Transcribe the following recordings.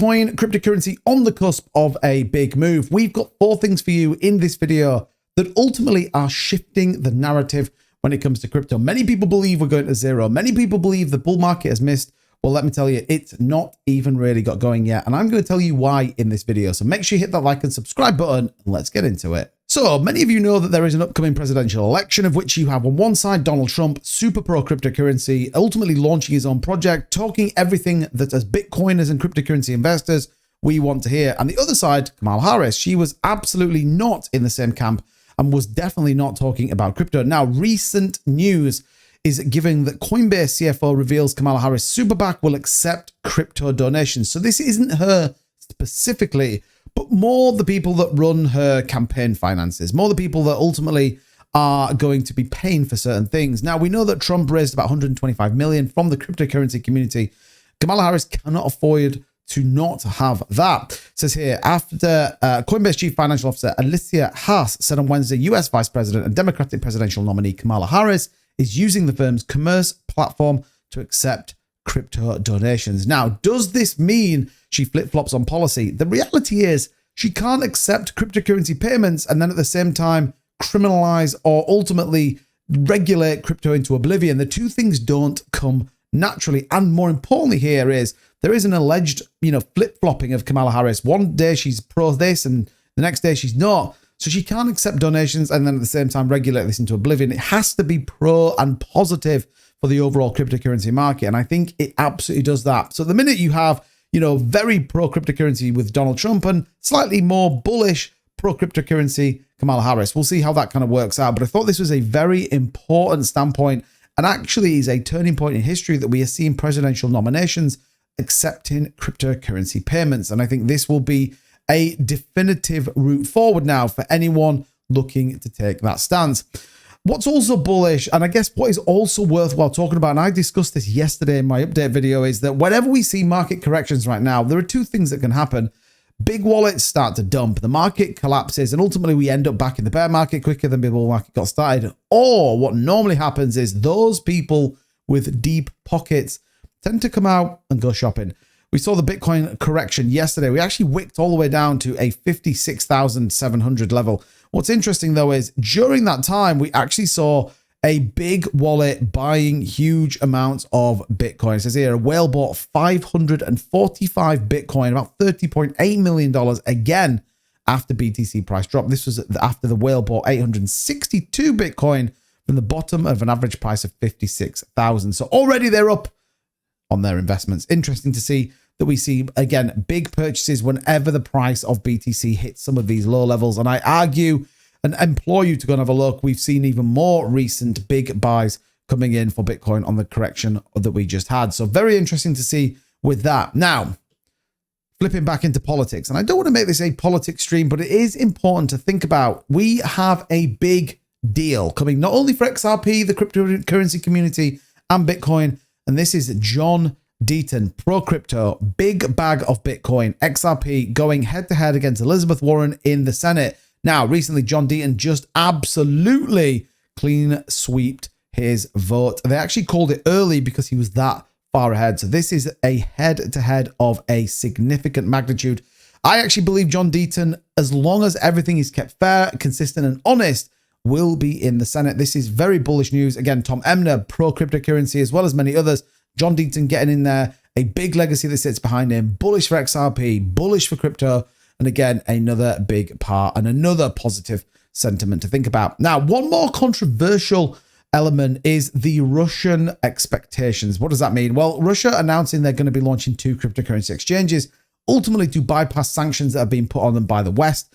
Bitcoin cryptocurrency on the cusp of a big move. We've got 4 things for you in this video that ultimately are shifting the narrative when it comes to crypto. Many people believe we're going to zero. Many people believe the bull market has missed. Well, let me tell you, it's not even really got going yet. And I'm going to tell you why in this video. So make sure you hit that like and subscribe button and let's get into it. So many of you know that there is an upcoming presidential election of which you have on one side Donald Trump, super pro cryptocurrency, ultimately launching his own project, talking everything that as Bitcoiners and cryptocurrency investors we want to hear. And the other side, Kamala Harris, she was absolutely not in the same camp and was definitely not talking about crypto. Now, recent news is giving that Coinbase CFO reveals Kamala Harris super PAC will accept crypto donations. So this isn't her specifically, but more the people that run her campaign finances, more the people that ultimately are going to be paying for certain things. Now, we know that Trump raised about 125 million from the cryptocurrency community. Kamala Harris cannot afford to not have that. It says here, after Coinbase Chief Financial Officer Alicia Haas said on Wednesday, US Vice President and Democratic presidential nominee Kamala Harris is using the firm's commerce platform to accept crypto donations. Now, does this mean she flip-flops on policy? The reality is she can't accept cryptocurrency payments and then at the same time criminalize or ultimately regulate crypto into oblivion. The two things don't come naturally. And more importantly here is there is an alleged, flip-flopping of Kamala Harris. One day she's pro this and the next day she's not. So she can't accept donations and then at the same time regulate this into oblivion. It has to be pro and positive for the overall cryptocurrency market. And I think it absolutely does that. So the minute you have, very pro cryptocurrency with Donald Trump and slightly more bullish pro cryptocurrency Kamala Harris, we'll see how that kind of works out. But I thought this was a very important standpoint and actually is a turning point in history that we are seeing presidential nominations accepting cryptocurrency payments. And I think this will be a definitive route forward now for anyone looking to take that stance. What's also bullish, and I guess what is also worthwhile talking about, and I discussed this yesterday in my update video, is that whenever we see market corrections right now, there are 2 things that can happen. Big wallets start to dump, the market collapses, and ultimately we end up back in the bear market quicker than the bull market got started. Or what normally happens is those people with deep pockets tend to come out and go shopping. We saw the Bitcoin correction yesterday. We actually wicked all the way down to a 56,700 level. What's interesting though is during that time, we actually saw a big wallet buying huge amounts of Bitcoin. It says here, a whale bought 545 Bitcoin, about $30.8 million again after BTC price drop. This was after the whale bought 862 Bitcoin from the bottom of an average price of 56,000. So already they're up on their investments. Interesting to see that we see, again, big purchases whenever the price of BTC hits some of these low levels. And I argue and implore you to go and have a look. We've seen even more recent big buys coming in for Bitcoin on the correction that we just had. So very interesting to see with that. Now, flipping back into politics, and I don't want to make this a politics stream, but it is important to think about. We have a big deal coming not only for XRP, the cryptocurrency community, and Bitcoin, and this is John Deaton, pro crypto, big bag of Bitcoin, XRP, going head to head against Elizabeth Warren in the Senate. Now, recently, John Deaton just absolutely clean sweeped his vote. They actually called it early because he was that far ahead. So this is a head to head of a significant magnitude. I actually believe John Deaton, as long as everything is kept fair, consistent, and honest, will be in the Senate. This is very bullish news. Again, Tom Emner, pro cryptocurrency, as well as many others. John Deaton getting in there, a big legacy that sits behind him, bullish for XRP, bullish for crypto, and again, another big part and another positive sentiment to think about. Now, one more controversial element is the Russian expectations. What does that mean? Well, Russia announcing they're going to be launching 2 cryptocurrency exchanges, ultimately to bypass sanctions that have been put on them by the West.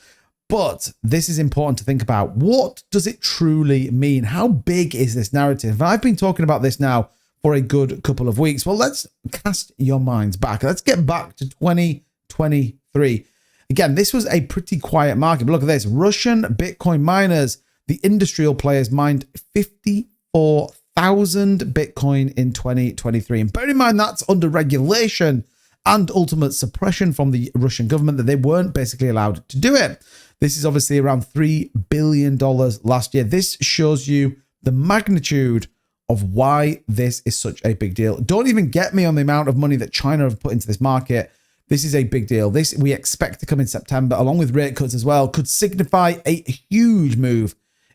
But this is important to think about. What does it truly mean? How big is this narrative? And I've been talking about this now for a good couple of weeks. Well, let's cast your minds back. Let's get back to 2023. Again, this was a pretty quiet market. But look at this. Russian Bitcoin miners, the industrial players, mined 54,000 Bitcoin in 2023. And bear in mind, that's under regulation and ultimate suppression from the Russian government that they weren't basically allowed to do it. This is obviously around $3 billion last year. This shows you the magnitude of why this is such a big deal. Don't even get me on the amount of money that China have put into this market. This is a big deal. This we expect to come in September, along with rate cuts as well, could signify a huge move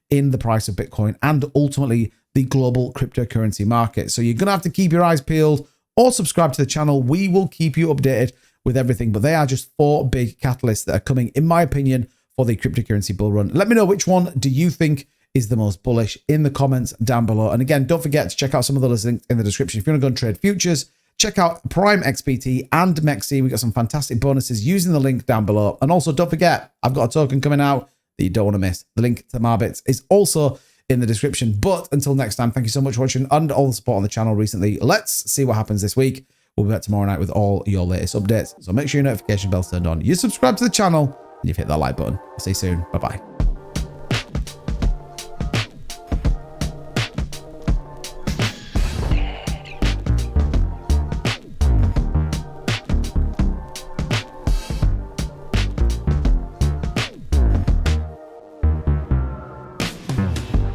in the price of Bitcoin and ultimately the global cryptocurrency market. So you're going to have to keep your eyes peeled or subscribe to the channel. We will keep you updated with everything, but they are just 4 big catalysts that are coming, in my opinion, for the cryptocurrency bull run. Let me know which one do you think is the most bullish in the comments down below. And again, don't forget to check out some of the links in the description. If you want to go and trade futures, check out Prime XPT and MEXC. We got some fantastic bonuses using the link down below. And also don't forget, I've got a token coming out that you don't want to miss. The link to Marbits is also in the description. But until next time, thank you so much for watching and all the support on the channel recently. Let's see what happens this week. We'll be back tomorrow night with all your latest updates. So make sure your notification bell's turned on. You subscribe to the channel and you've hit that like button. I'll see you soon. Bye-bye.